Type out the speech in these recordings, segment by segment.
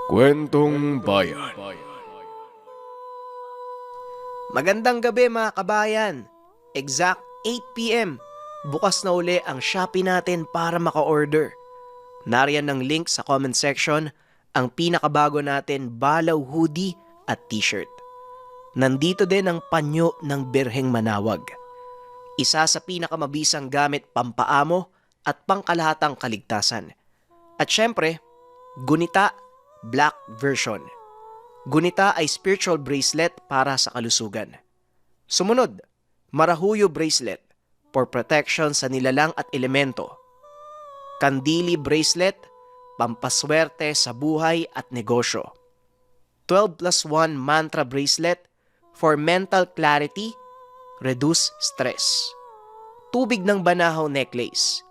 Kwentong Bayan. Magandang gabi mga kabayan. Exact 8 p.m. Bukas na uli ang Shopee natin para maka-order. Nariyan ng link sa comment section ang pinakabago natin balaw hoodie at t-shirt. Nandito din ang panyo ng Birheng Manawag. Isa sa pinakamabisang gamit pampaamo at pangkalahatang kaligtasan. At syempre, Gunita Black version. Gunita ay spiritual bracelet para sa kalusugan. Sumunod, Marahuyo bracelet for protection sa nilalang at elemento. Kandili bracelet, pampaswerte sa buhay at negosyo. 12+1 mantra bracelet for mental clarity, reduce stress. Tubig ng banahaw necklace.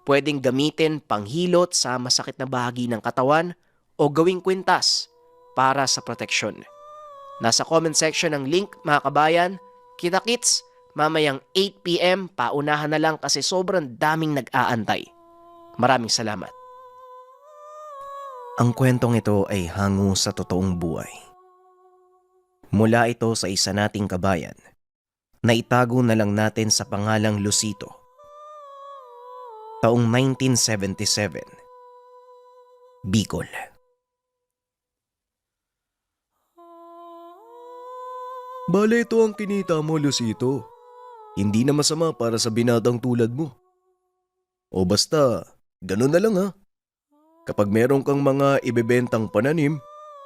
Pwedeng gamitin panghilot sa masakit na bahagi ng katawan o gawing kwintas para sa proteksyon. Nasa comment section ng link mga kabayan. Kita-kits mamayang 8 p.m. Paunahan na lang kasi sobrang daming nag-aantay. Maraming salamat. Ang kwentong ito ay hango sa totoong buhay. Mula ito sa isa nating kabayan na itago na lang natin sa pangalang Lucito. Taong 1977. Bicol. Bale, ito ang kinita mo, Lucito. Hindi na masama para sa binatang tulad mo. O basta, ganun na lang ha. Kapag meron kang mga ibebentang pananim,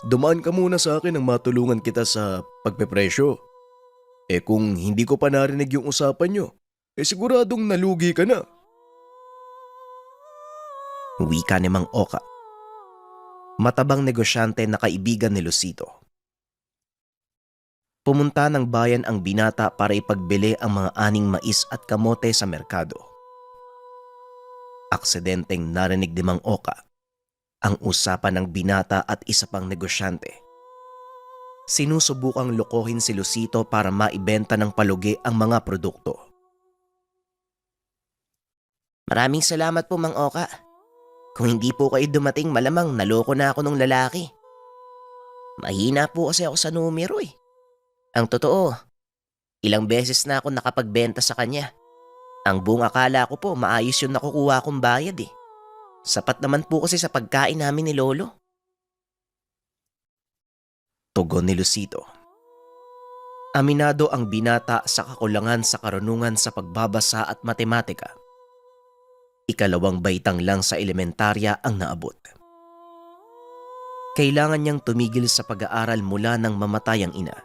dumaan ka muna sa akin nang matulungan kita sa pagpepresyo. Kung hindi ko pa narinig yung usapan nyo, siguradong nalugi ka na. Wika ni Mang Oka. Matabang negosyante na kaibigan ni Lucito. Pumunta ng bayan ang binata para ipagbili ang mga aning mais at kamote sa merkado. Aksidenteng narinig ni Mang Oka ang usapan ng binata at isa pang negosyante. Sinusubukang lokohin si Lucito para maibenta ng palugi ang mga produkto. Maraming salamat po, Mang Oka. Kung hindi po kayo dumating, malamang naloko na ako ng lalaki. Mahina po kasi ako sa numero eh. Ang totoo, ilang beses na ako nakapagbenta sa kanya. Ang buong akala ko po maayos yung nakukuha kong bayad eh. Sapat naman po kasi sa pagkain namin ni Lolo. Tugon ni Lucito. Aminado ang binata sa kakulangan sa karunungan sa pagbabasa at matematika. Ikalawang baitang lang sa elementarya ang naabot. Kailangan niyang tumigil sa pag-aaral mula nang mamatay ang ina,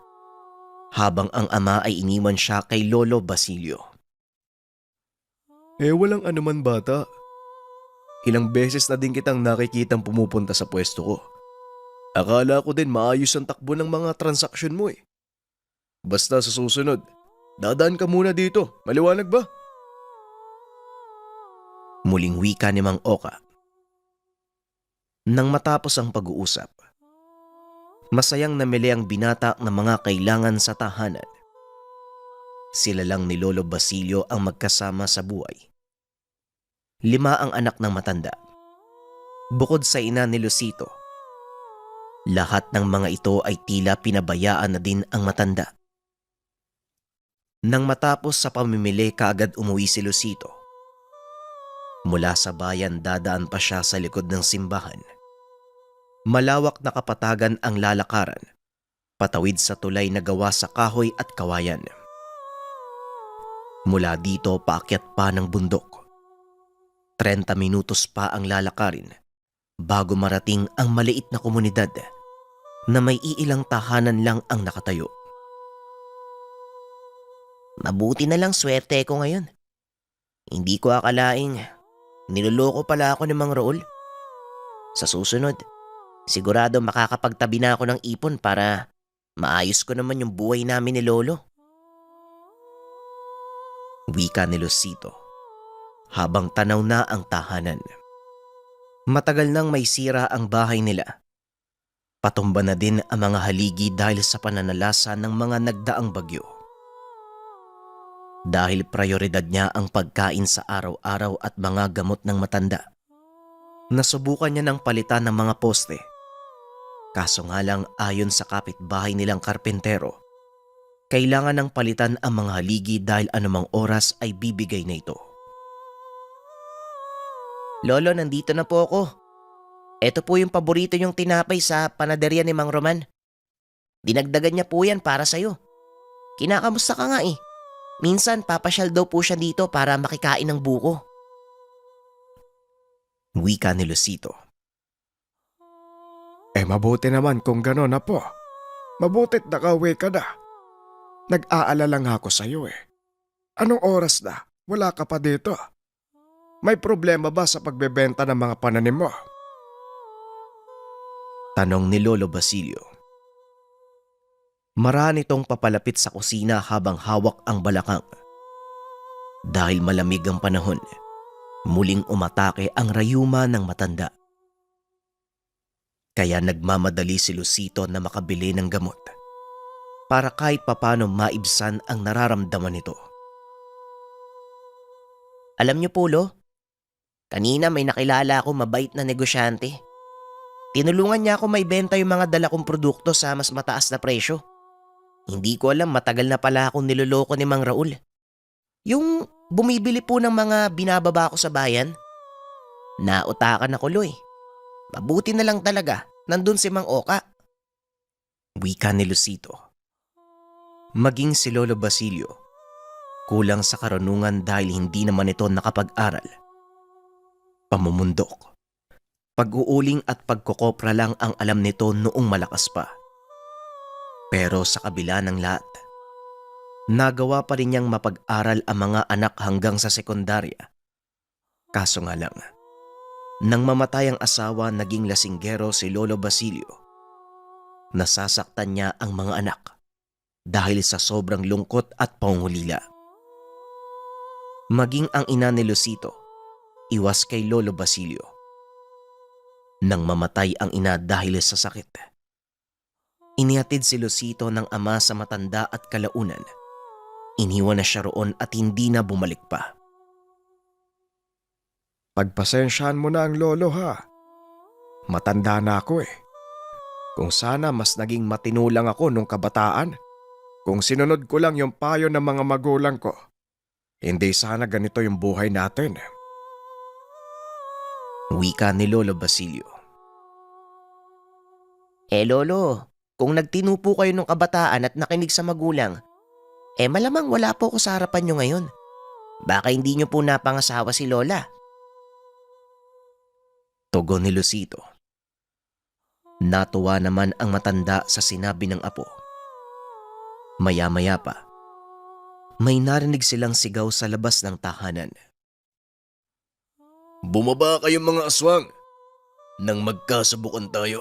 habang ang ama ay iniwan siya kay Lolo Basilio. Walang anuman bata. Ilang beses na din kitang nakikitang pumupunta sa pwesto ko. Akala ko din maayos ang takbo ng mga transaksyon mo eh. Basta sa susunod, dadaan ka muna dito. Maliwanag ba? Muling wika ni Mang Oka. Nang matapos ang pag-uusap, masayang namili ang binata ng mga kailangan sa tahanan. Sila lang ni Lolo Basilio ang magkasama sa buhay. 5 ang anak ng matanda. Bukod sa ina ni Lucito, lahat ng mga ito ay tila pinabayaan na din ang matanda. Nang matapos sa pamimili, kaagad umuwi si Lucito. Mula sa bayan, dadaan pa siya sa likod ng simbahan. Malawak na kapatagan ang lalakaran, patawid sa tulay na gawa sa kahoy at kawayan. Mula dito paakyat pa ng bundok. 30 minutos pa ang lalakarin bago marating ang maliit na komunidad na may iilang tahanan lang ang nakatayo. Mabuti na lang swerte ko ngayon. Hindi ko akalaing niloloko pala ako ni Mang Raul. Sa susunod, sigurado makakapagtabi na ako ng ipon para maayos ko naman yung buhay namin ni Lolo. Wika ni Lucito habang tanaw na ang tahanan. Matagal nang may sira ang bahay nila. Patumba na din ang mga haligi dahil sa pananalasa ng mga nagdaang bagyo. Dahil prioridad niya ang pagkain sa araw-araw at mga gamot ng matanda, nasubukan niya ng palitan ng mga poste. Kaso nga lang ayon sa kapitbahay nilang karpentero, kailangan ng palitan ang mga haligi dahil anumang oras ay bibigay na ito. Lolo, nandito na po ako. Ito po yung paborito niyong tinapay sa panaderya ni Mang Roman. Dinagdagan niya po yan para sa'yo. Kinakamusta ka nga eh. Minsan papasyal daw po siya dito para makikain ng buko. Wika ni Lucito. Mabuti naman kung gano'n na po. Mabutit nakauwi ka na. Nag-aalala nga ako sa'yo eh. Anong oras na? Wala ka pa dito. May problema ba sa pagbebenta ng mga pananim mo? Tanong ni Lolo Basilio. Maraan itong papalapit sa kusina habang hawak ang balakang. Dahil malamig ang panahon, muling umatake ang rayuma ng matanda. Kaya nagmamadali si Lucito na makabili ng gamot para kahit papano maibsan ang nararamdaman nito. Alam niyo po, Lo, kanina may nakilala ako mabait na negosyante. Tinulungan niya ako maibenta yung mga dala kong produkto sa mas mataas na presyo. Hindi ko alam matagal na pala akong niloloko ni Mang Raul. Yung bumibili po ng mga binababa ko sa bayan. Nautakan ako, Lo eh. Mabuti na lang talaga, nandun si Mang Oka. Wika ni Lucito. Maging si Lolo Basilio, kulang sa karunungan dahil hindi naman ito nakapag-aral. Pamumundok, pag-uuling at pagkokopra lang ang alam nito noong malakas pa. Pero sa kabila ng lahat, nagawa pa rin niyang mapag-aral ang mga anak hanggang sa sekundarya. Kaso nga lang, nang mamatay ang asawa, naging lasinggero si Lolo Basilio. Nasasaktan niya ang mga anak dahil sa sobrang lungkot at pangungulila. Maging ang ina ni Lucito, iwas kay Lolo Basilio. Nang mamatay ang ina dahil sa sakit, inihatid si Lucito ng ama sa matanda at kalaunan. Iniwan na siya roon at hindi na bumalik pa. Pagpasensyahan mo na ang lolo ha. Matanda na ako eh. Kung sana mas naging matino lang ako nung kabataan. Kung sinunod ko lang yung payo ng mga magulang ko, hindi sana ganito yung buhay natin. Wika ni Lolo Basilio. Lolo, kung nagtino po kayo nung kabataan at nakinig sa magulang, malamang wala po ako sa harapan nyo ngayon. Baka hindi nyo po napangasawa si Lola. Tugon ni Lucito. Natuwa naman ang matanda sa sinabi ng apo. Maya-maya pa, may narinig silang sigaw sa labas ng tahanan. Bumaba kayong mga aswang. Nang magkasubukan tayo.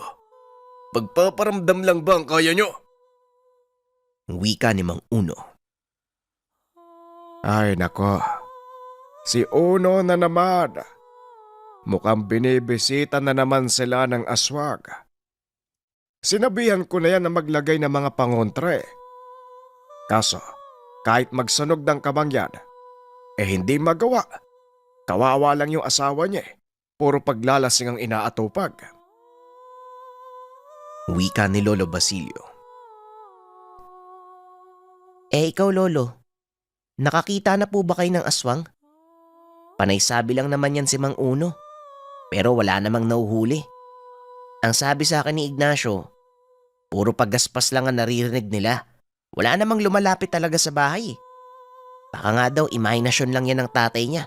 Pagpaparamdam lang ba ang kaya nyo? Wika ni Mang Uno. Ay nako, si Uno na naman. Mukhang binibisita na naman sila ng aswag. Sinabihan ko na yan na maglagay ng mga pangontra eh. Kaso, kahit magsunog ng kamangyan, hindi magawa. Kawawa lang yung asawa niya eh. Puro paglalasing ang inaatupag. Wika ni Lolo Basilio. Ikaw Lolo, nakakita na po ba kayo ng aswang? Panay sabi lang naman yan si Mang Uno, pero wala namang nauhuli. Ang sabi sa akin ni Ignacio, puro paggaspas lang ang naririnig nila. Wala namang lumalapit talaga sa bahay. Baka nga daw imahinasyon lang yan ng tatay niya.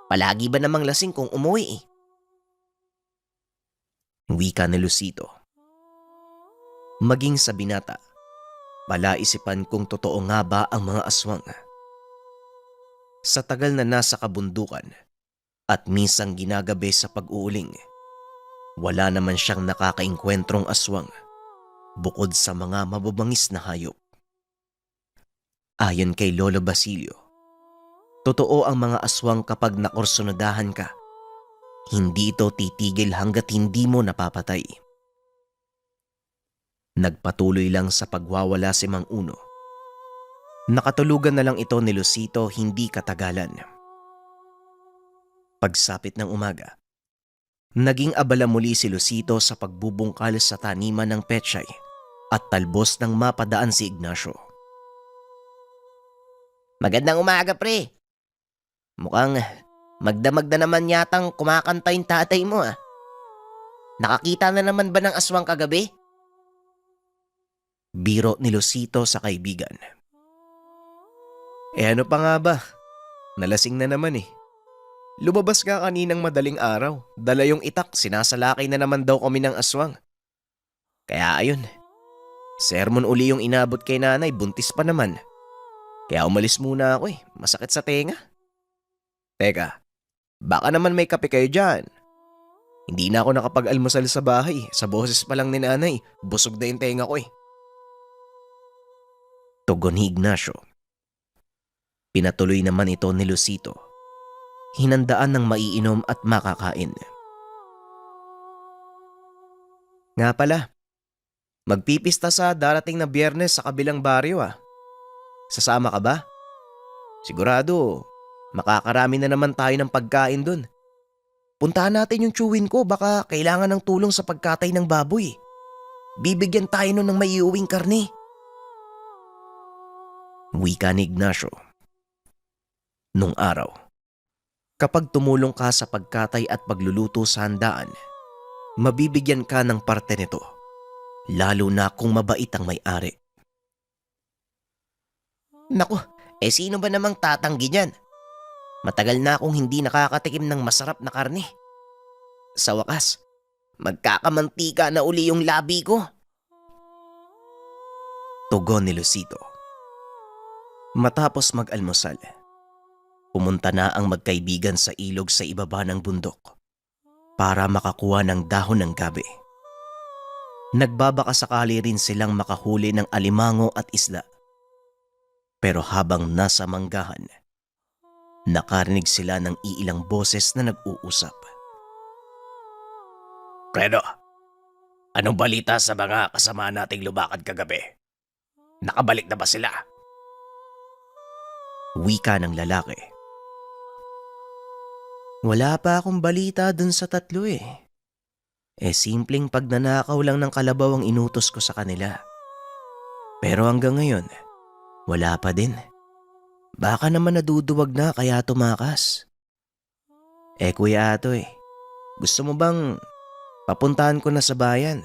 Palagi ba namang lasing kung umuwi eh? Wika ni Lucito. Maging sa binata, palaisipan kung totoo nga ba ang mga aswang. Sa tagal na nasa kabundukan at minsang ginagabi sa pag-uuling, wala naman siyang nakakaengkwentrong aswang bukod sa mga mababangis na hayop. Ayon kay Lolo Basilio, totoo ang mga aswang kapag nakursunodahan ka. Hindi ito titigil hanggat hindi mo napapatay. Nagpatuloy lang sa pagwawala si Mang Uno. Nakatulugan na lang ito ni Lucito hindi katagalan. Pagsapit ng umaga, Naging abala muli si Lucito sa pagbubungkal sa taniman ng pechay at talbos ng mapadaan si Ignacio. Magandang umaga, pre. Mukhang magdamag na naman yatang kumakanta yung tatay mo, ah. Nakakita na naman ba ng aswang kagabi? Biro ni Lucito sa kaibigan. Ano pa nga ba? Nalasing na naman eh. Lumabas ka kaninang madaling araw. Dala yung itak, sinasalakay na naman daw kami ng aswang. Kaya ayun, sermon uli yung inabot kay nanay, buntis pa naman. Kaya umalis muna ako eh, masakit sa tenga. Teka, baka naman may kape kayo dyan. Hindi na ako nakapag-almusal sa bahay, sa boses pa lang ni nanay, busog na yung tenga ko eh. Tugon ni Ignacio. Pinatuloy naman ito ni Lucito. Hinandaan ng maiinom at makakain. Nga pala, magpipista sa darating na Biyernes sa kabilang baryo ah. Sasama ka ba? Sigurado, makakarami na naman tayo ng pagkain dun. Puntahan natin yung chewin ko, baka kailangan ng tulong sa pagkatay ng baboy. Bibigyan tayo nun ng maiuwing karne. Wika ni Ignacio. Nung araw, kapag tumulong ka sa pagkatay at pagluluto sa handaan, mabibigyan ka ng parte nito, lalo na kung mabait ang may-ari. Naku, sino ba namang tatanggi niyan? Matagal na akong hindi nakakatikim ng masarap na karne. Sa wakas, magkakamantika na uli yung labi ko. Tugon ni Lucito. Matapos mag-almusal, pumunta na ang magkaibigan sa ilog sa ibaba ng bundok para makakuha ng dahon ng gabi. Nagbabakasakali rin silang makahuli ng alimango at isda. Pero habang nasa manggahan, nakarinig sila ng iilang boses na nag-uusap. Fredo, anong balita sa mga kasama nating lumakad kagabi? Nakabalik na ba sila? Wika ng lalaki. Wala pa akong balita dun sa tatlo eh. Simpleng pagnanakaw lang ng kalabaw ang inutos ko sa kanila. Pero hanggang ngayon, wala pa din. Baka naman naduduwag na kaya tumakas. Kuya Atoy, gusto mo bang papuntahan ko na sa bayan?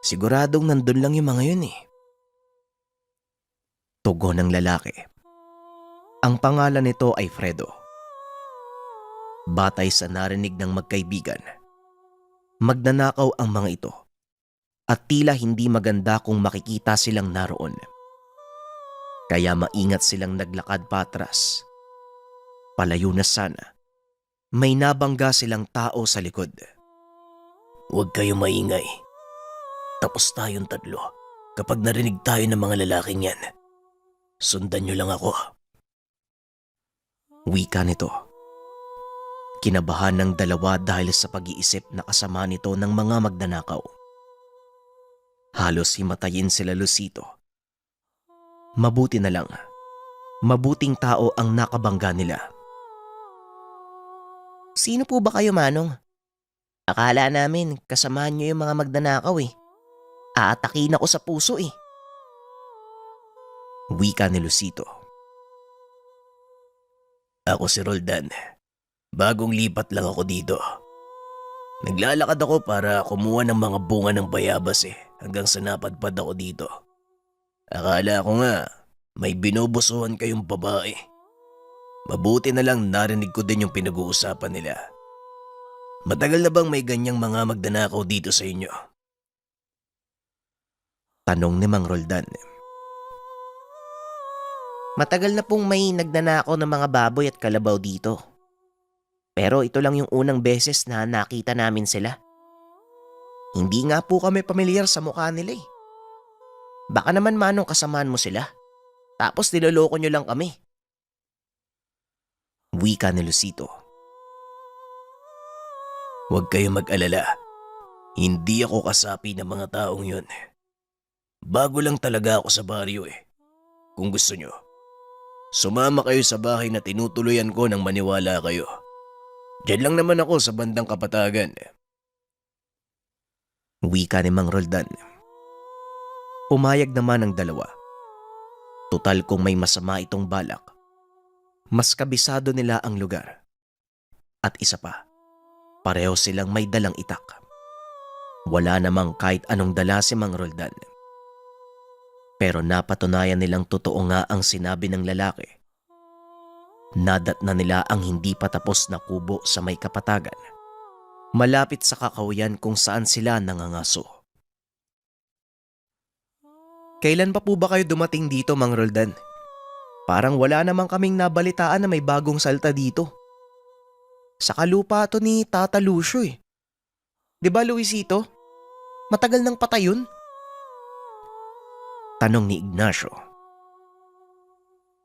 Siguradong nandun lang yung mga yun eh. Tugon ng lalaki. Ang pangalan nito ay Fredo. Batay sa narinig ng magkaibigan, magnanakaw ang mga ito at tila hindi maganda kung makikita silang naroon. Kaya maingat silang naglakad patras. Palayo na sana, may nabangga silang tao sa likod. Huwag kayo maingay. Tapos tayong tatlo kapag narinig tayo ng mga lalaking yan. Sundan nyo lang ako. Wika nito. Kinabahan ng dalawa dahil sa pag-iisip na kasama nito ng mga magnanakaw. Halos himatayin sila Lucito. Mabuti na lang, mabuting tao ang nakabangga nila. Sino po ba kayo, Manong? Akala namin kasamahan niyo yung mga magnanakaw eh. Aatakin ako sa puso eh. Wika ni Lucito. Ako si Roldan. Bagong lipat lang ako dito. Naglalakad ako para kumuha ng mga bunga ng bayabas hanggang sa napadpad ako dito. Akala ko nga may binubusuhan kayong babae. Mabuti na lang narinig ko din yung pinag-uusapan nila. Matagal na bang may ganyang mga magnanakaw dito sa inyo? Tanong ni Mang Roldan. Matagal na pong may nagnanakaw ng mga baboy at kalabaw dito. Pero ito lang yung unang beses na nakita namin sila. Hindi nga po kami pamilyar sa mukha nila eh. Baka naman Manong kasamaan mo sila. Tapos niloloko nyo lang kami. Wika ni Lucito. Huwag kayong mag-alala. Hindi ako kasapi ng mga taong yun. Bago lang talaga ako sa baryo eh. Kung gusto nyo, sumama kayo sa bahay na tinutuluyan ko nang maniwala kayo. Diyan lang naman ako sa bandang Kapatagan. Wika ni Mang Roldan. Pumayag naman ang dalawa. Tutal kung may masama itong balak, mas kabisado nila ang lugar. At isa pa, pareho silang may dalang itak. Wala namang kahit anong dala si Mang Roldan. Pero napatunayan nilang totoo nga ang sinabi ng lalaki. Nadat na nila ang hindi pa tapos na kubo sa may kapatagan, malapit sa kakahuyan kung saan sila nangangaso. Kailan pa po ba kayo dumating dito, Mang Roldan? Parang wala namang kaming nabalitaan na may bagong salta dito. Sa kalupa to ni Tata Lucio eh. Di ba, Luisito? Matagal nang patay yun? Tanong ni Ignacio.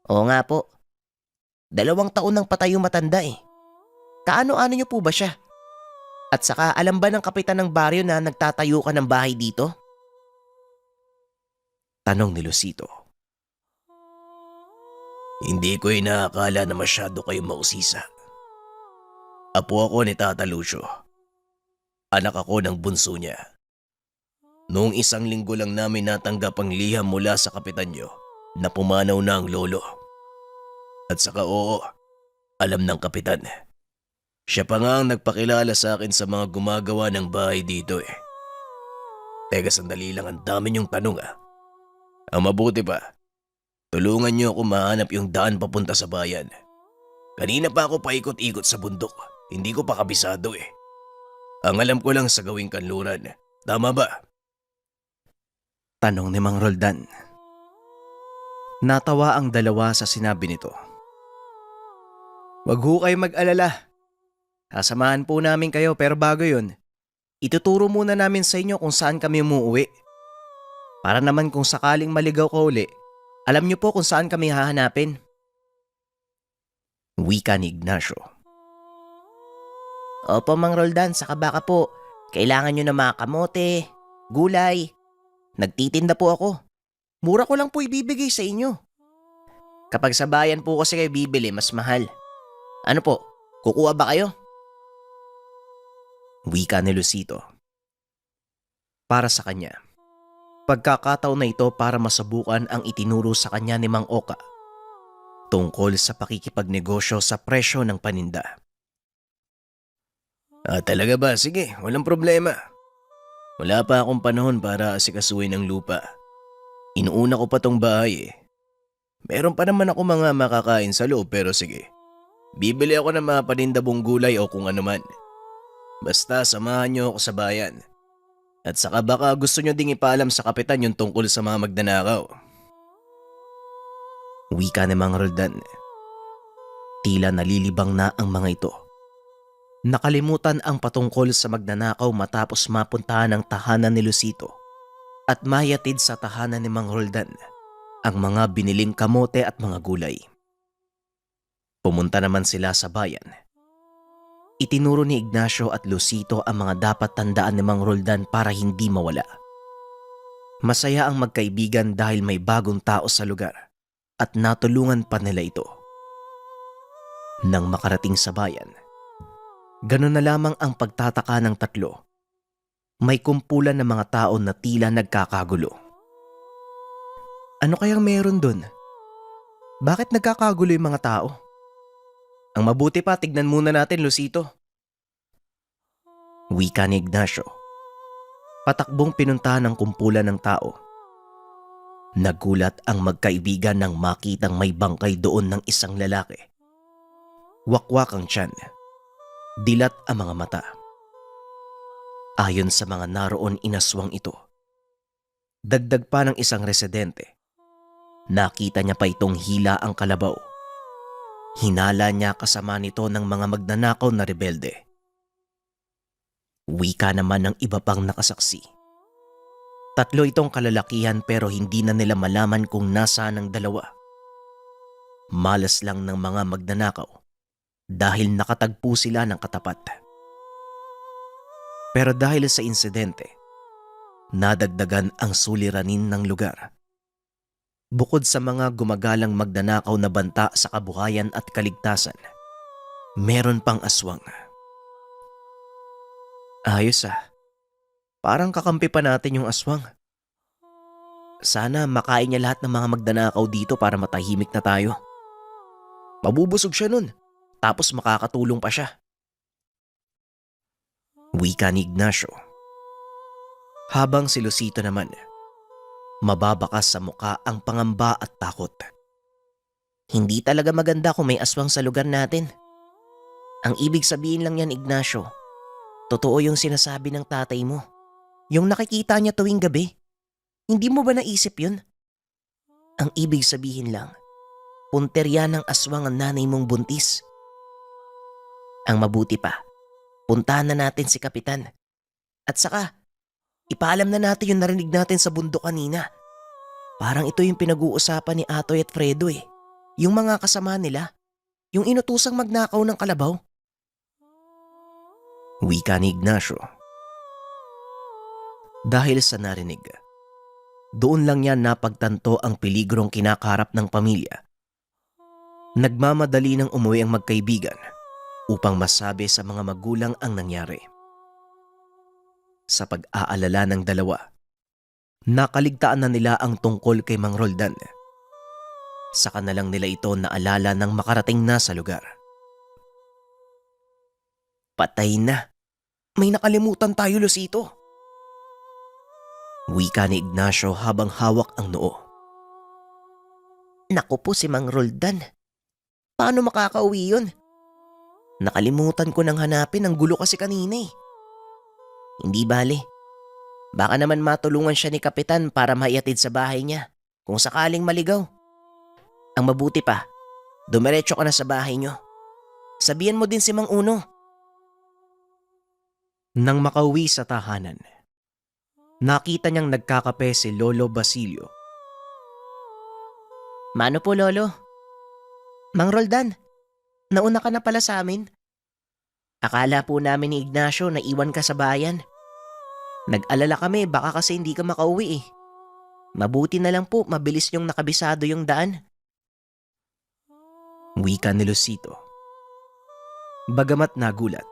Oo nga po. 2 taon nang patay yung matanda eh. Kaano-ano niyo po ba siya? At saka alam ba ng kapitan ng baryo na nagtatayo ka ng bahay dito? Tanong ni Lucito. Hindi ko inaakala na masyado kayo mausisa. Apo ako ni Tata Lucio. Anak ako ng bunso niya. Noong 1 linggo lang namin natanggap ang liham mula sa kapitan niyo na pumanaw na ang lolo. At saka oo, alam ng kapitan. Siya pa nga ang nagpakilala sa akin sa mga gumagawa ng bahay dito eh. Teka sandali lang, ang dami niyong tanong ah. Ang mabuti pa, tulungan niyo ako mahanap yung daan papunta sa bayan. Kanina pa ako paikot-ikot sa bundok, hindi ko pa kabisado eh. Ang alam ko lang sa gawing kanluran, tama ba? Tanong ni Mang Roldan. Natawa ang dalawa sa sinabi nito. Wag ho kayo mag-alala. Sasamahan po namin kayo pero bago yun, ituturo muna namin sa inyo kung saan kami umuwi. Para naman kung sakaling maligaw ka uli, alam niyo po kung saan kami hahanapin. Wika ni Ignacio. Opo, Mang Roldan, saka baka po, kailangan nyo ng mga kamote, gulay. Nagtitinda po ako. Mura ko lang po ibibigay sa inyo. Kapag sa bayan po kasi kayo bibili, mas mahal. Ano po, kukuha ba kayo? Wika ni Lucito. Para sa kanya, pagkakataon na ito para masubukan ang itinuro sa kanya ni Mang Oka tungkol sa pakikipagnegosyo sa presyo ng paninda. Talaga ba? Sige, walang problema. Wala pa akong panahon para asikasuhin ang lupa. Inuuna ko pa tong bahay eh. Meron pa naman ako mga makakain sa loob pero sige. Bibili ako ng mga panindabong gulay o kung ano man. Basta samahan niyo ako sa bayan. At saka baka gusto niyo ding ipaalam sa kapitan yung tungkol sa mga magnanakaw. Wika ni Mang Roldan. Tila nalilibang na ang mga ito. Nakalimutan ang patungkol sa magnanakaw matapos mapuntahan ang tahanan ni Lucito at mayatid sa tahanan ni Mang Roldan ang mga biniling kamote at mga gulay. Pumunta naman sila sa bayan. Itinuro ni Ignacio at Lucito ang mga dapat tandaan ni Mang Roldan para hindi mawala. Masaya ang magkaibigan dahil may bagong tao sa lugar at natulungan pa nila ito. Nang makarating sa bayan, ganun na lamang ang pagtataka ng tatlo. May kumpulan ng mga tao na tila nagkakagulo. Ano kayang meron dun? Bakit nagkakagulo yung mga tao? Ang mabuti pa, tignan muna natin, Lucito. Wika ni Ignacio. Patakbong pinuntahan ng kumpulan ng tao. Nagulat ang magkaibigan nang makitang may bangkay doon ng isang lalaki. Wakwak ang tiyan. Dilat ang mga mata. Ayon sa mga naroon inaswang ito. Dagdag pa ng isang residente. Nakita niya pa itong hila ang kalabaw. Hinala niya kasama nito ng mga magnanakaw na rebelde. Wika naman ng iba pang nakasaksi. 3 itong kalalakihan pero hindi na nila malaman kung nasaan ang 2. Malas lang ng mga magnanakaw dahil nakatagpo sila ng katapat. Pero dahil sa insidente, nadagdagan ang suliranin ng lugar. Bukod sa mga gumagalang magnanakaw na banta sa kabuhayan at kaligtasan, meron pang aswang. Ayos ah. Parang kakampi pa natin yung aswang. Sana makain niya lahat ng mga magdanakaw dito para matahimik na tayo. Mabubusog siya nun, tapos makakatulong pa siya. Wika ni Ignacio. Habang si Lucito naman, mababakas sa muka ang pangamba at takot. Hindi talaga maganda kung may aswang sa lugar natin. Ang ibig sabihin lang yan, Ignacio, totoo yung sinasabi ng tatay mo. Yung nakikita niya tuwing gabi. Hindi mo ba naisip yun? Ang ibig sabihin lang, punterya ng aswang ang nanay mong buntis. Ang mabuti pa, puntahan na natin si Kapitan. At saka, ipaalam na natin yung narinig natin sa bundok kanina. Parang ito yung pinag-uusapan ni Atoy at Fredo eh. Yung mga kasama nila. Yung inutusang magnakaw ng kalabaw. Wika ni Ignacio. Dahil sa narinig, doon lang niya napagtanto ang peligrong kinakaharap ng pamilya. Nagmamadali ng umuwi ang magkaibigan upang masabi sa mga magulang ang nangyari. Sa pag-aalala ng dalawa, nakaligtaan na nila ang tungkol kay Mang Roldan. Saka na lang nila ito naalala nang makarating na sa lugar. Patay na. May nakalimutan tayo, Lucito. Wika ni Ignacio habang hawak ang noo. Naku po si Mang Roldan. Paano makakauwi yun? Nakalimutan ko nang hanapin, ang gulo kasi kanina eh. Hindi bale. Baka naman matulungan siya ni Kapitan para maiatid sa bahay niya kung sakaling maligaw. Ang mabuti pa, dumiretso ka na sa bahay niyo. Sabihan mo din si Mang Uno. Nang makauwi sa tahanan, nakita niyang nagkakape si Lolo Basilio. Mano po, Lolo? Mang Roldan, nauna ka na pala sa amin. Akala po namin ni Ignacio na iwan ka sa bayan. Nag-alala kami baka kasi hindi ka makauwi eh. Mabuti na lang po mabilis yung nakabisado yung daan. Wika ni Lucito. Bagamat nagulat,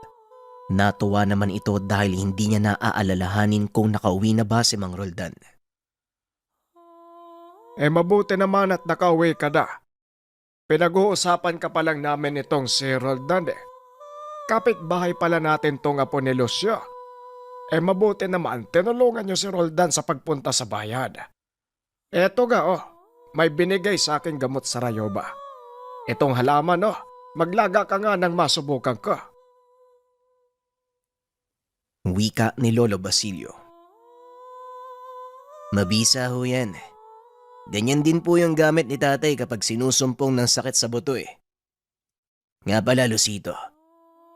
natuwa naman ito dahil hindi niya naaalalahanin kung nakauwi na ba si Mang Roldan. Mabuti naman at nakauwi ka na. Pinag-uusapan ka pa lang namin itong si Roldan eh. Kapitbahay pala natin tong apo ni Lucio. Mabuti naman, tinulungan niyo si Roldan sa pagpunta sa bayan. Eto ga may binigay sa aking gamot sa Rayoba. Itong halaman maglaga ka nga nang masubukan ka. Wika ni Lolo Basilio. Mabisa ho yan. Ganyan din po yung gamit ni tatay kapag sinusumpong ng sakit sa buto eh. Nga pala, Lucito,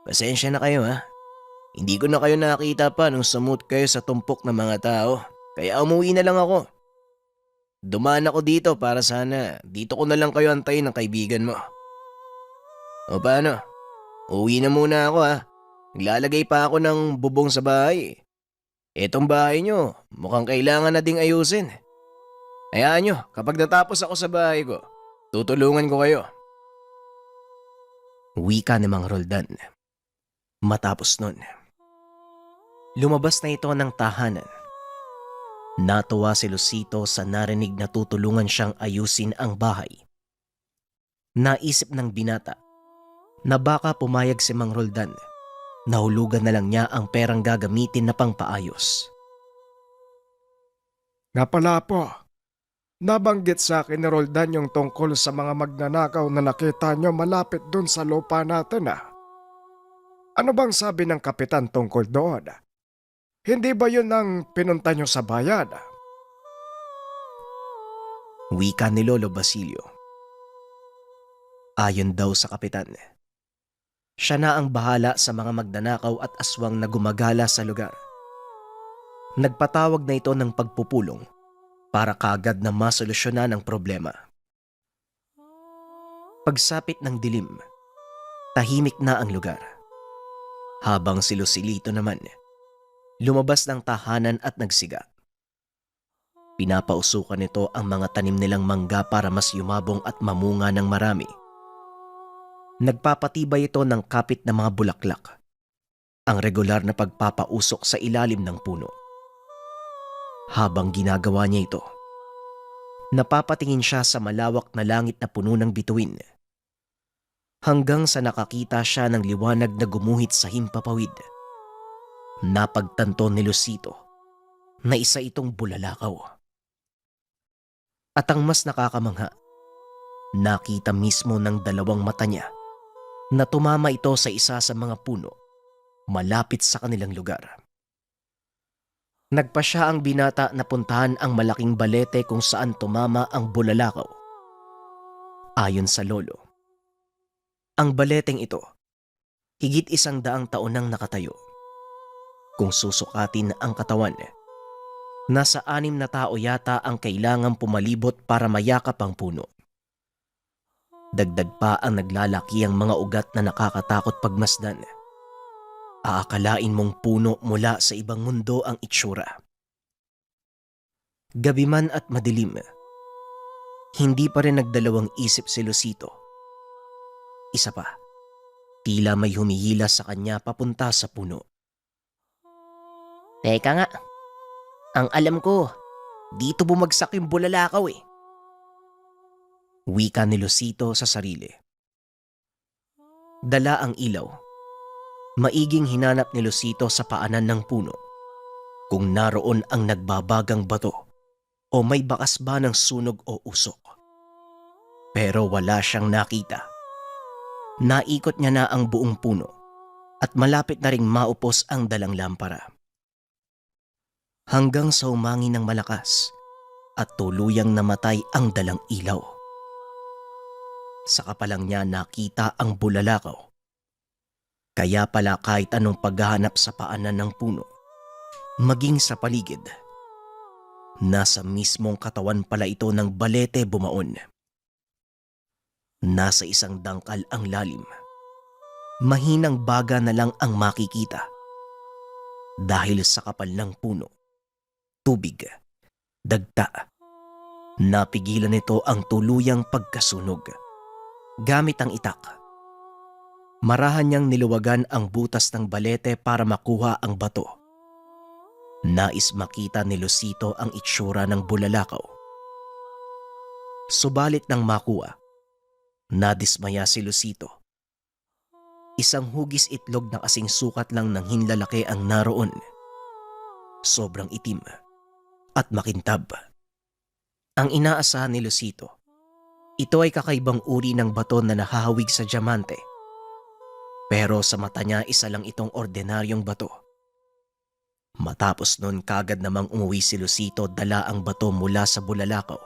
pasensya na kayo ha. Hindi ko na kayo nakita pa nung sumut kayo sa tumpok ng mga tao, kaya umuwi na lang ako. Dumaan ako dito para sana dito ko na lang kayo antayin ng kaibigan mo. O paano? Uwi na muna ako ha. Naglalagay pa ako ng bubong sa bahay. Etong bahay nyo, mukhang kailangan na ding ayusin. Hayaan nyo, kapag natapos ako sa bahay ko, tutulungan ko kayo. Wika ni Mang Roldan. Matapos nun, lumabas na ito ng tahanan. Natuwa si Lucito sa narinig na tutulungan siyang ayusin ang bahay. Naisip ng binata na baka pumayag si Mang Roldan. Nahulugan na lang niya ang perang gagamitin na pangpaayos. Nga pala po, nabanggit sa akin ni Roldan yung tungkol sa mga magnanakaw na nakita nyo malapit dun sa lupa natin Ano bang sabi ng kapitan tungkol doon? Hindi ba yun ang pinunta nyo sa bayan? Wika ni Lolo Basilio. Ayon daw sa kapitan, siya na ang bahala sa mga magnanakaw at aswang na gumagala sa lugar. Nagpatawag na ito ng pagpupulong para kaagad na masolusyonan ang problema. Pagsapit ng dilim, tahimik na ang lugar. Habang si Lucilito naman, lumabas ng tahanan at nagsiga. Pinapausukan nito ang mga tanim nilang mangga para mas yumabong at mamunga ng marami. Nagpapatibay ito ng kapit na mga bulaklak, ang regular na pagpapausok sa ilalim ng puno. Habang ginagawa niya ito, napapatingin siya sa malawak na langit na puno ng bituin. Hanggang sa nakakita siya ng liwanag na gumuhit sa himpapawid. Napagtanto ni Lucito na isa itong bulalakaw. At ang mas nakakamangha, nakita mismo ng dalawang mata niya na tumama ito sa isa sa mga puno malapit sa kanilang lugar. Nagpa siya ang binata na puntahan ang malaking balete kung saan tumama ang bulalakaw. Ayon sa lolo, ang baleteng ito, higit 100 taon nang nakatayo. Kung susukatin ang katawan, nasa 6 na tao yata ang kailangang pumalibot para mayakap ang puno. Dagdag pa ang naglalaki ang mga ugat na nakakatakot pagmasdan. Aakalain mong puno mula sa ibang mundo ang itsura. Gabi man at madilim, hindi pa rin nagdalawang isip si Lucito. Isa pa, tila may humihila sa kanya papunta sa puno. Teka nga, ang alam ko, dito bumagsak yung bulalakaw eh. Wika ni Lucito sa sarili. Dala ang ilaw. Maiging hinanap ni Lucito sa paanan ng puno kung naroon ang nagbabagang bato o may bakas ba ng sunog o usok. Pero wala siyang nakita. Naikot niya na ang buong puno at malapit na ring maupos ang dalang lampara. Hanggang sa umangi ng malakas at tuluyang namatay ang dalang ilaw. Saka pa lang niya nakita ang bulalakaw. Kaya pala kahit anong paghahanap sa paanan ng puno, maging sa paligid, nasa mismong katawan pala ito ng balete bumaon. Nasa isang dangkal ang lalim. Mahinang baga na lang ang makikita. Dahil sa kapal ng puno, tubig, dagta. Napigilan nito ang tuluyang pagkasunog. Gamit ang itak, marahan niyang niluwagan ang butas ng balete para makuha ang bato. Nais makita ni Lucito ang itsura ng bulalakaw. Subalit nang makuha, nadismaya si Lucito. Isang hugis itlog na kasing sukat lang ng hinlalaki ang naroon. Sobrang itim at makintab. Ang inaasahan ni Lucito, ito ay kakaibang uri ng bato na nahahawig sa diamante. Pero sa mata niya isa lang itong ordinaryong bato. Matapos nun kagad namang umuwi si Lucito dala ang bato mula sa bulalakaw.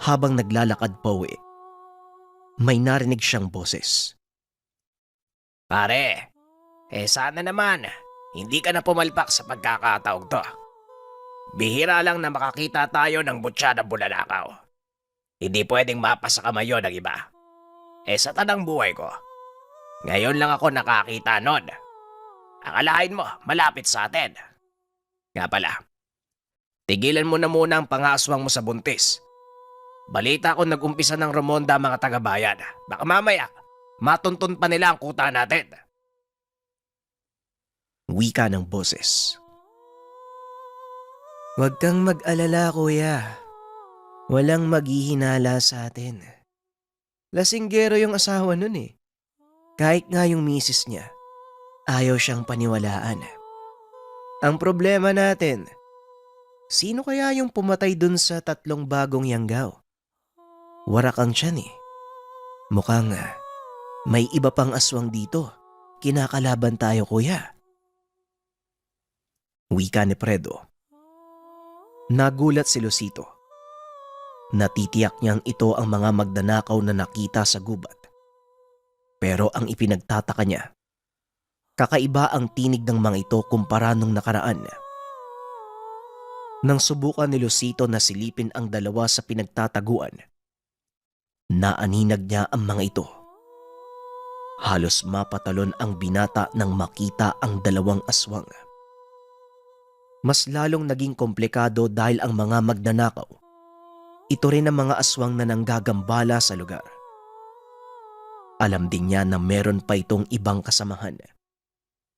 Habang naglalakad pa uwi, may narinig siyang boses. Pare, sana naman, hindi ka na pumalpak sa pagkakataong to. Bihira lang na makakita tayo ng butya ng bulalakaw. Hindi pwedeng mapasa kamay yun ng iba. Sa tanang buhay ko, ngayon lang ako nakakita nun. Akalain mo, malapit sa atin. Nga pala, tigilan mo na muna ang pangaswang mo sa buntis. Balita ko nag-umpisa ng rumonda mga taga-bayan. Baka mamaya, matuntun pa nila ang kuta natin. Wika ng boses. Huwag kang mag-alala, kuya. Walang maghihinala sa atin. Lasinggero yung asawa nun eh. Kahit nga yung misis niya, ayaw siyang paniwalaan. Ang problema natin, sino kaya yung pumatay dun sa 3 bagong yanggaw? Warak ang tiyan eh. Mukhang may iba pang aswang dito. Kinakalaban tayo, kuya. Wika ni Fredo. Nagulat si Lucito. Natitiyak niyang ito ang mga magnanakaw na nakita sa gubat. Pero ang ipinagtataka niya, kakaiba ang tinig ng mga ito kumpara nung nakaraan. Nang subukan ni Lucito na silipin ang dalawa sa pinagtataguan, naaninag niya ang mga ito. Halos mapatalon ang binata nang makita ang dalawang aswang. Mas lalong naging komplikado dahil ang mga magnanakaw, ito rin ang mga aswang na nanggagambala sa lugar. Alam din niya na meron pa itong ibang kasamahan.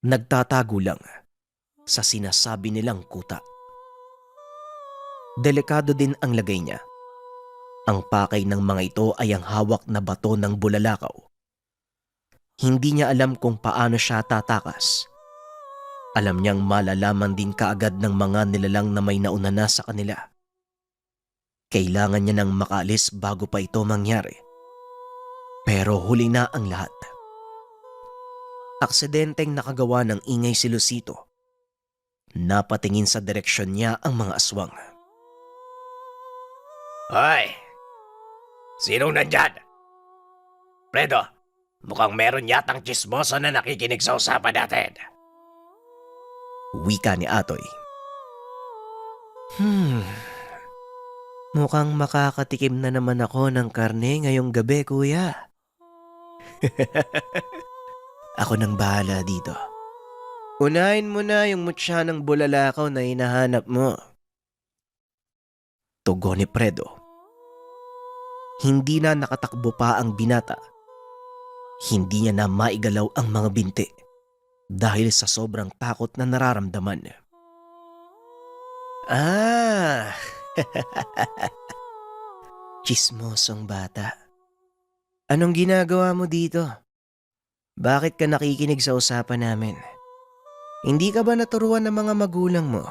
Nagtatago lang sa sinasabi nilang kuta. Delikado din ang lagay niya. Ang pakay ng mga ito ay ang hawak na bato ng bulalakaw. Hindi niya alam kung paano siya tatakas. Alam niyang malalaman din kaagad ng mga nilalang na may nauna na sa kanila. Kailangan niya nang makaalis bago pa ito mangyari. Pero huli na ang lahat. Aksidenteng nakagawa ng ingay si Lucito. Napatingin sa direksyon niya ang mga aswang. Hoy! Sinong nandyan? Fredo, mukhang meron yatang chismoso na nakikinig sa usapan natin. Wika ni Atoy. Mukhang makakatikim na naman ako ng karne ngayong gabi, kuya. Ako nang bahala dito. Unahin mo na yung mutya ng bulalakaw na hinahanap mo. Tugon ni Fredo. Hindi na nakatakbo pa ang binata. Hindi niya na maigalaw ang mga binti dahil sa sobrang takot na nararamdaman. Chismosong bata. Anong ginagawa mo dito? Bakit ka nakikinig sa usapan namin? Hindi ka ba naturuan ng mga magulang mo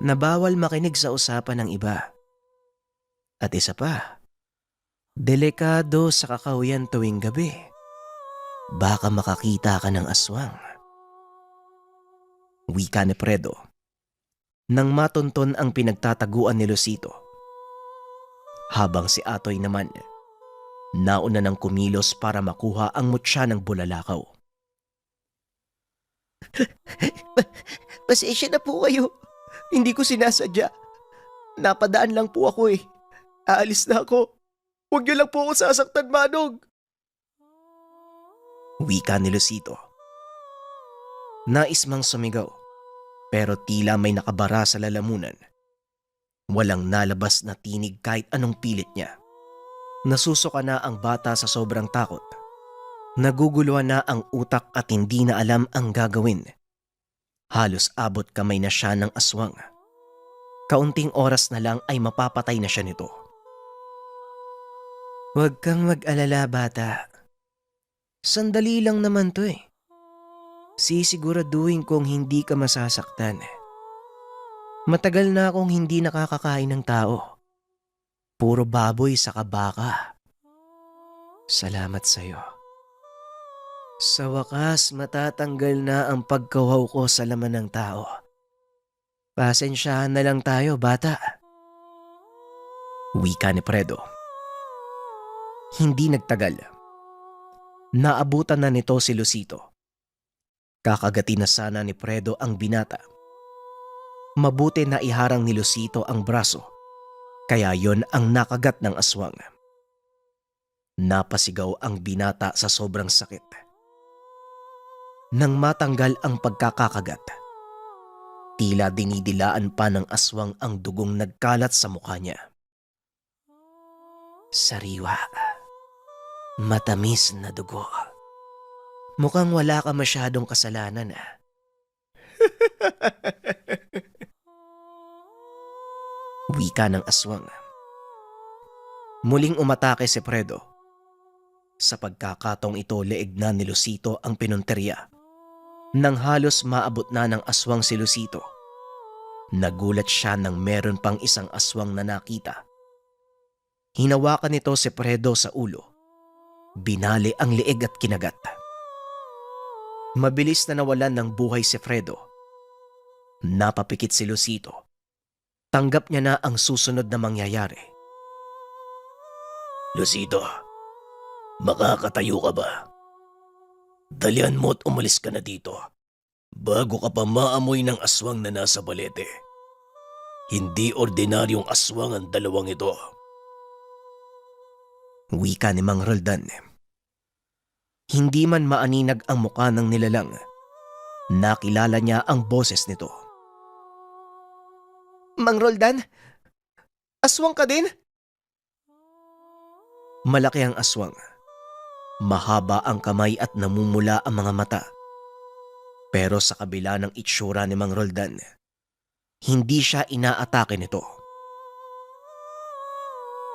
na bawal makinig sa usapan ng iba? At isa pa, delikado sa kakahuyan tuwing gabi. Baka makakita ka ng aswang. Wika ni Fredo. Nang matunton ang pinagtataguan ni Lucito. Habang si Atoy naman, nauna ng kumilos para makuha ang mutya ng bulalakaw. Pasensya na po kayo. Hindi ko sinasadya. Napadaan lang po ako eh. Aalis na ako. Huwag niyo lang po ako sasaktan, Manong. Wika ni Lucito. Nais mang sumigaw, pero tila may nakabara sa lalamunan. Walang nalabas na tinig kahit anong pilit niya. Nasusuka na ang bata sa sobrang takot. Naguguluhan na ang utak at hindi na alam ang gagawin. Halos abot kamay na siya ng aswang. Kaunting oras na lang ay mapapatay na siya nito. Huwag kang mag-alala, bata. Sandali lang naman to eh. Sisiguraduhin kong hindi ka masasaktan. Matagal na akong hindi nakakakain ng tao. Puro baboy sa baka. Salamat sa'yo. Sa wakas, matatanggal na ang pagkawaw ko sa laman ng tao. Pasensyahan na lang tayo, bata. Wika ni Fredo. Hindi nagtagal. Naabutan na nito si Lucito. Kakagati na sana ni Fredo ang binata. Mabuti na iharang ni Lucito ang braso, kaya yon ang nakagat ng aswang. Napasigaw ang binata sa sobrang sakit. Nang matanggal ang pagkakakagat, tila dinidilaan pa ng aswang ang dugong nagkalat sa mukha niya. Sariwa. Matamis na dugo. Mukhang wala ka masyadong kasalanan ah. Wika ng aswang. Muling umatake si Fredo. Sa pagkakataong ito, leeg na ni Lucito ang pinunteriya. Nang halos maabot na ng aswang si Lucito, nagulat siya nang meron pang isang aswang na nakita. Hinawakan nito si Fredo sa ulo. Binali ang leeg at kinagat. Mabilis na nawalan ng buhay si Fredo. Napapikit si Lucito. Tanggap niya na ang susunod na mangyayari. Lucito, makakatayo ka ba? Dalian mo at umalis ka na dito bago ka pa maamoy ng aswang na nasa balete. Hindi ordinaryong aswang ang dalawang ito. Wika ni Mang Roldan. Hindi man maaninag ang mukha ng nilalang, nakilala niya ang boses nito. Mang Roldan? Aswang ka din? Malaki ang aswang. Mahaba ang kamay at namumula ang mga mata. Pero sa kabila ng itsura ni Mang Roldan, hindi siya inaatake nito.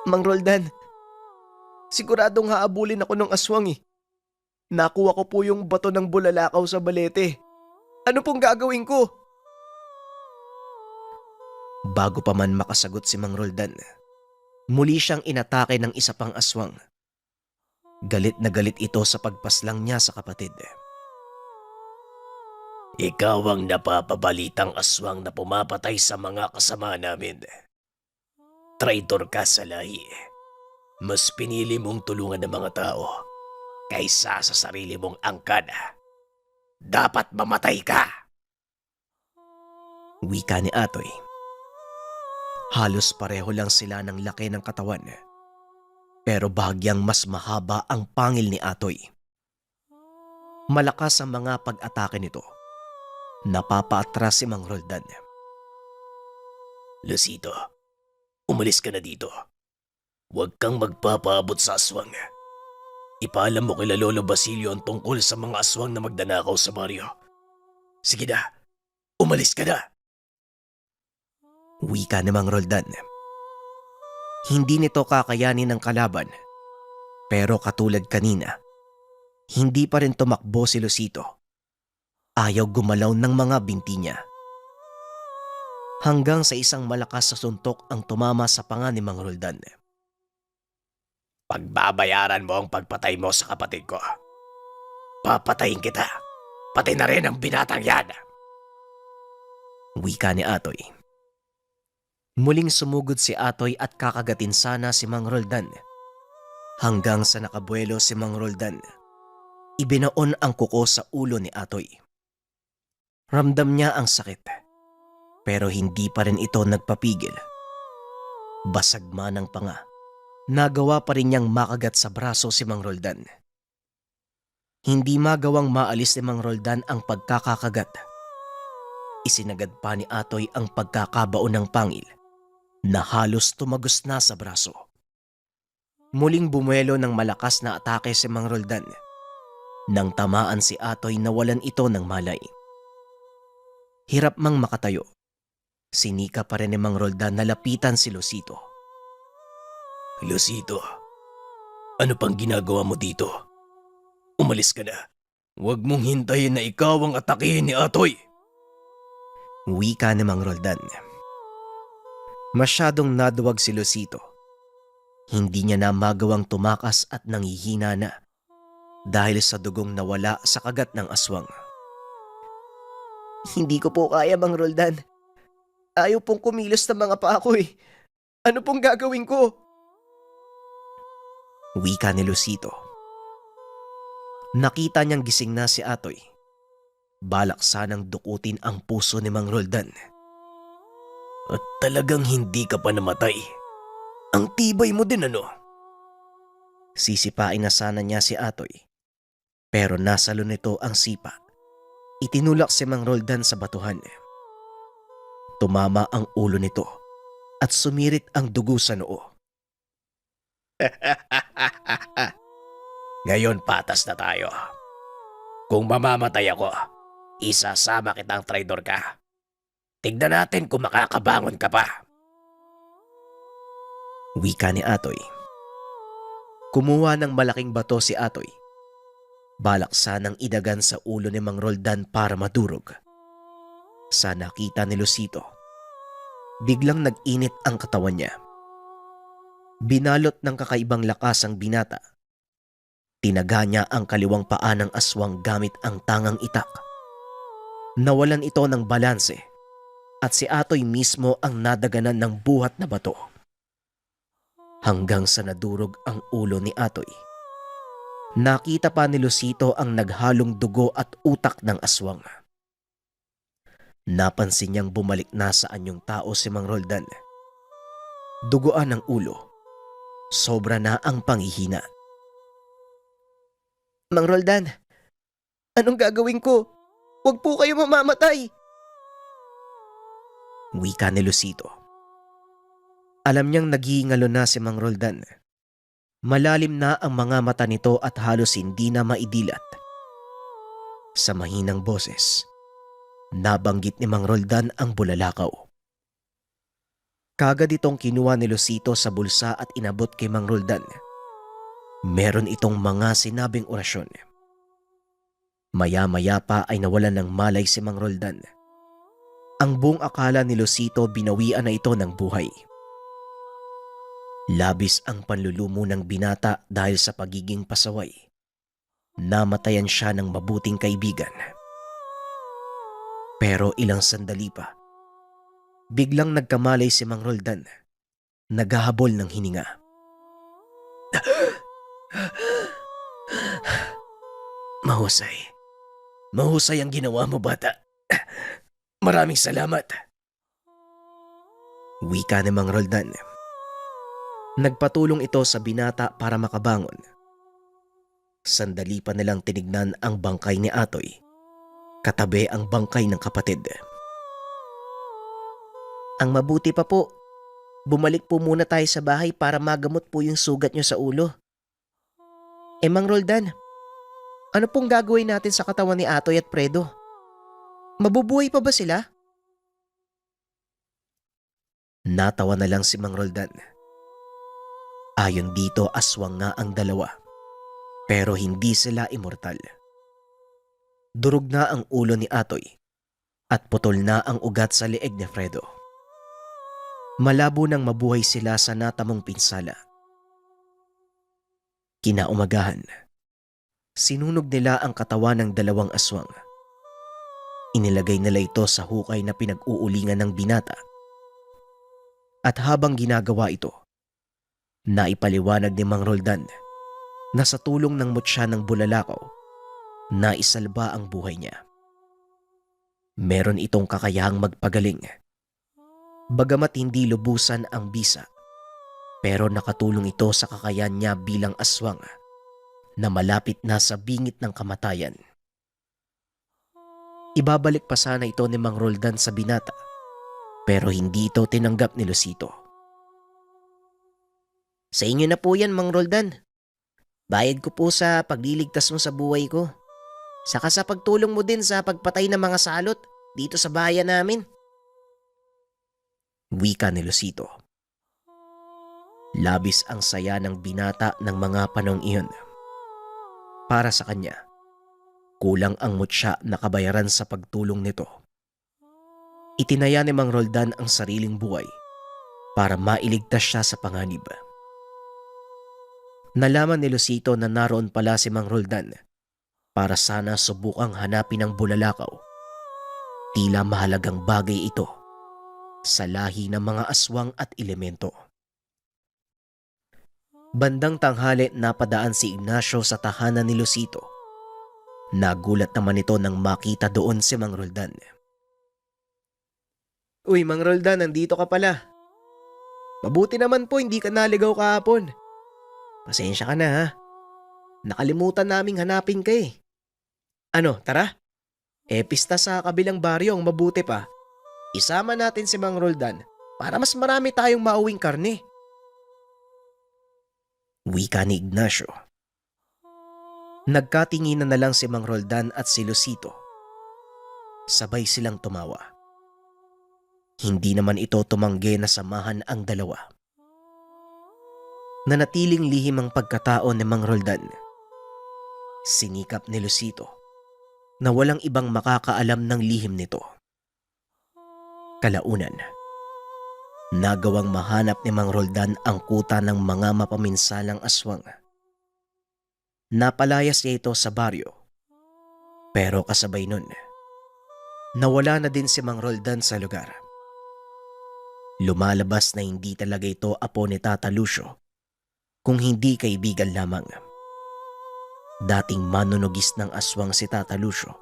Mang Roldan, siguradong haabulin ako ng aswang eh. Nakuha ko po yung bato ng bulalakaw sa balete. Ano pong gagawin ko? Bago pa man makasagot si Mang Roldan, muli siyang inatake ng isa pang aswang. Galit na galit ito sa pagpaslang niya sa kapatid. Ikaw ang napapabalitang aswang na pumapatay sa mga kasama namin. Traitor ka sa lahi. Mas pinili mong tulungan ng mga tao kaysa sa sarili mong angkan. Dapat mamatay ka! Wika ni Atoy. Halos pareho lang sila ng laki ng katawan. Pero bahagyang mas mahaba ang pangil ni Atoy. Malakas ang mga pag-atake nito. Napapaatras si Mang Roldan. Lucito, umalis ka na dito. Huwag kang magpapaabot sa aswang. Ipaalam mo kila Lolo Basilio ang tungkol sa mga aswang na magdanakaw sa baryo. Sige na, umalis ka na. Wika ni Mang Roldan. Hindi nito kakayanin ng kalaban. Pero katulad kanina, hindi pa rin tumakbo si Lucito. Ayaw gumalaw ng mga binti niya. Hanggang sa isang malakas sa suntok ang tumama sa panga ni Mang Roldan. Pagbabayaran mo ang pagpatay mo sa kapatid ko. Papatayin kita, pati na rin ang binatang yan. Wika ni Atoy. Muling sumugod si Atoy at kakagatin sana si Mang Roldan. Hanggang sa nakabuelo si Mang Roldan, ibinaon ang kuko sa ulo ni Atoy. Ramdam niya ang sakit, pero hindi pa rin ito nagpapigil. Basag man ang panga, nagawa pa rin niyang makagat sa braso si Mang Roldan. Hindi magawang maalis ni Mang Roldan ang pagkakakagat. Isinagad pa ni Atoy ang pagkakabaon ng pangil na halos tumagos na sa braso. Muling bumuelo ng malakas na atake si Mang Roldan. Nang tamaan si Atoy, nawalan ito ng malay. Hirap mang makatayo. Sinika pa rin ni Mang Roldan na lapitan si Lucito. Lucito, ano pang ginagawa mo dito? Umalis ka na. Huwag mong hintayin na ikaw ang atakihin ni Atoy. Wika ni Mang Roldan. Masyadong naduwag si Lucito. Hindi niya na magawang tumakas at nangihina na dahil sa dugong nawala sa kagat ng aswang. Hindi ko po kaya, Mang Roldan. Ayaw pong kumilos ng mga paa ko eh. Ano pong gagawin ko? Wika ni Lucito. Nakita niyang gising na si Atoy. Balak sanang dukutin ang puso ni Mang Roldan. At talagang hindi ka pa namatay. Ang tibay mo din ano? Sisipain na sana niya si Atoy. Pero nasalo nito ang sipa. Itinulak si Mang Roldan sa batuhan. Tumama ang ulo nito at sumirit ang dugo sa noo. Ngayon patas na tayo. Kung mamamatay ako, isasama kitang traidor ka. Tignan natin kung makakabangon ka pa. Wika ni Atoy. Kumuha ng malaking bato si Atoy. Balak sanang idagan sa ulo ni Mang Roldan para madurog. Sa nakita ni Lucito, biglang nag-init ang katawan niya. Binalot ng kakaibang lakas ang binata. Tinaga niya ang kaliwang paa ng aswang gamit ang tangang itak. Nawalan ito ng balanse at si Atoy mismo ang nadaganan ng buhat na bato. Hanggang sa nadurog ang ulo ni Atoy. Nakita pa ni Lucito ang naghalong dugo at utak ng aswang. Napansin niyang bumalik na sa anyong tao si Mang Roldan. Duguan ang ulo. Sobra na ang panghihina. Mang Roldan, anong gagawin ko? Huwag po kayo mamamatay! Wika ni Lucito. Alam niyang naghihingalo na si Mang Roldan. Malalim na ang mga mata nito at halos hindi na maidilat. Sa mahinang boses, nabanggit ni Mang Roldan ang bulalakaw. Kagad itong kinuha ni Lucito sa bulsa at inabot kay Mang Roldan. Meron itong mga sinabing orasyon. Maya-maya pa ay nawalan ng malay si Mang Roldan. Ang buong akala ni Lucito binawian na ito ng buhay. Labis ang panlulumo ng binata dahil sa pagiging pasaway. Namatayan siya ng mabuting kaibigan. Pero ilang sandali pa, biglang nagkamalay si Mang Roldan. Naghahabol ng hininga. Mahusay. Mahusay ang ginawa mo, bata. Maraming salamat. Wika ni Mang Roldan. Nagpatulong ito sa binata para makabangon. Sandali pa nilang tinignan ang bangkay ni Atoy. Katabi ang bangkay ng kapatid. Ang mabuti pa po, bumalik po muna tayo sa bahay para magamot po yung sugat nyo sa ulo. Mang Roldan, ano pong gagawin natin sa katawan ni Atoy at Fredo? Mabubuhay pa ba sila? Natawa na lang si Mang Roldan. Ayon dito, aswang nga ang dalawa. Pero hindi sila immortal. Durog na ang ulo ni Atoy at putol na ang ugat sa leeg ni Fredo. Malabo nang mabuhay sila sa natamong pinsala. Kinaumagahan, sinunog nila ang katawan ng dalawang aswang. Inilagay nila ito sa hukay na pinag-uulingan ng binata. At habang ginagawa ito, naipaliwanag ni Mang Roldan na sa tulong ng mutya ng bulalakaw, naisalba ang buhay niya. Meron itong kakayahang magpagaling. Bagamat hindi lubusan ang bisa, pero nakatulong ito sa kakayahan niya bilang aswang na malapit na sa bingit ng kamatayan. Ibabalik pa sana ito ni Mang Roldan sa binata, pero hindi ito tinanggap ni Lucito. Sa inyo na po yan, Mang Roldan. Bayad ko po sa pagliligtas mo sa buhay ko. Saka sa pagtulong mo din sa pagpatay ng mga salot dito sa bayan namin. Wika ni Lucito. Labis ang saya ng binata ng mga panong iyon. Para sa kanya, kulang ang mutya na kabayaran sa pagtulong nito. Itinaya ni Mang Roldan ang sariling buhay para mailigtas siya sa panganib. Nalaman ni Lucito na naroon pala si Mang Roldan para sana subukang hanapin ang bulalakaw. Tila mahalagang bagay ito sa lahi ng mga aswang at elemento. Bandang tanghali napadaan si Ignacio sa tahanan ni Lucito. Nagulat naman ito nang makita doon si Mang Roldan. Uy, Mang Roldan, nandito ka pala. Mabuti naman po hindi ka naligaw kahapon. Pasensya ka na ha. Nakalimutan naming hanapin ka eh. Ano, tara? Pista sa kabilang baryo ang mabuti pa. Isama natin si Mang Roldan para mas marami tayong mauwing karne. Wika ni Ignacio. Nagkatinginan na lang si Mang Roldan at si Lucito. Sabay silang tumawa. Hindi naman ito tumanggi na samahan ang dalawa. Nanatiling lihim ang pagkatao ni Mang Roldan. Sinikap ni Lucito na walang ibang makakaalam ng lihim nito. Kalaunan, nagawang mahanap ni Mang Roldan ang kuta ng mga mapaminsalang aswang. Napalayas niya ito sa baryo. Pero kasabay nun, nawala na din si Mang Roldan sa lugar. Lumalabas na hindi talaga ito apo ni Tata Lucio, kung hindi kaibigan lamang. Dating manunugis ng aswang si Tata Lucio,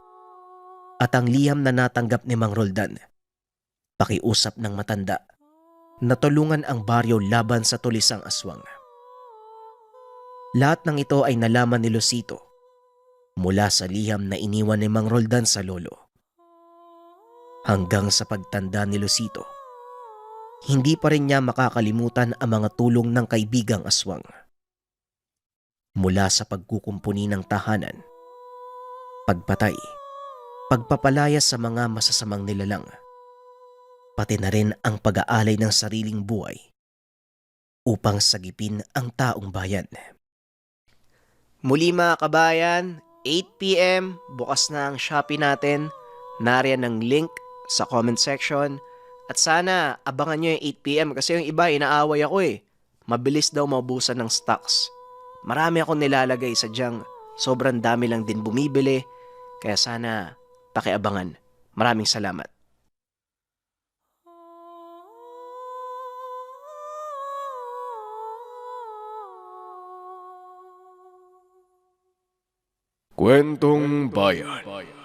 at ang liham na natanggap ni Mang Roldan, pakiusap ng matanda na tulungan ang baryo laban sa tulisang aswang. Lahat ng ito ay nalaman ni Lucito mula sa liham na iniwan ni Mang Roldan sa lolo. Hanggang sa pagtanda ni Lucito, hindi pa rin niya makakalimutan ang mga tulong ng kaibigang aswang. Mula sa pagkukumpuni ng tahanan, pagpatay, pagpapalayas sa mga masasamang nilalang, pati na rin ang pag-aalay ng sariling buhay upang sagipin ang taong bayan. Muli mga kabayan, 8 p.m. bukas na ang Shopee natin. Nariyan ang link sa comment section. At sana abangan nyo yung 8 p.m. kasi yung iba inaaway ako eh. Mabilis daw maubusan ng stocks. Marami akong nilalagay sadyang sobrang dami lang din bumibili. Kaya sana pakiabangan. Maraming salamat. Kwentong Bayan.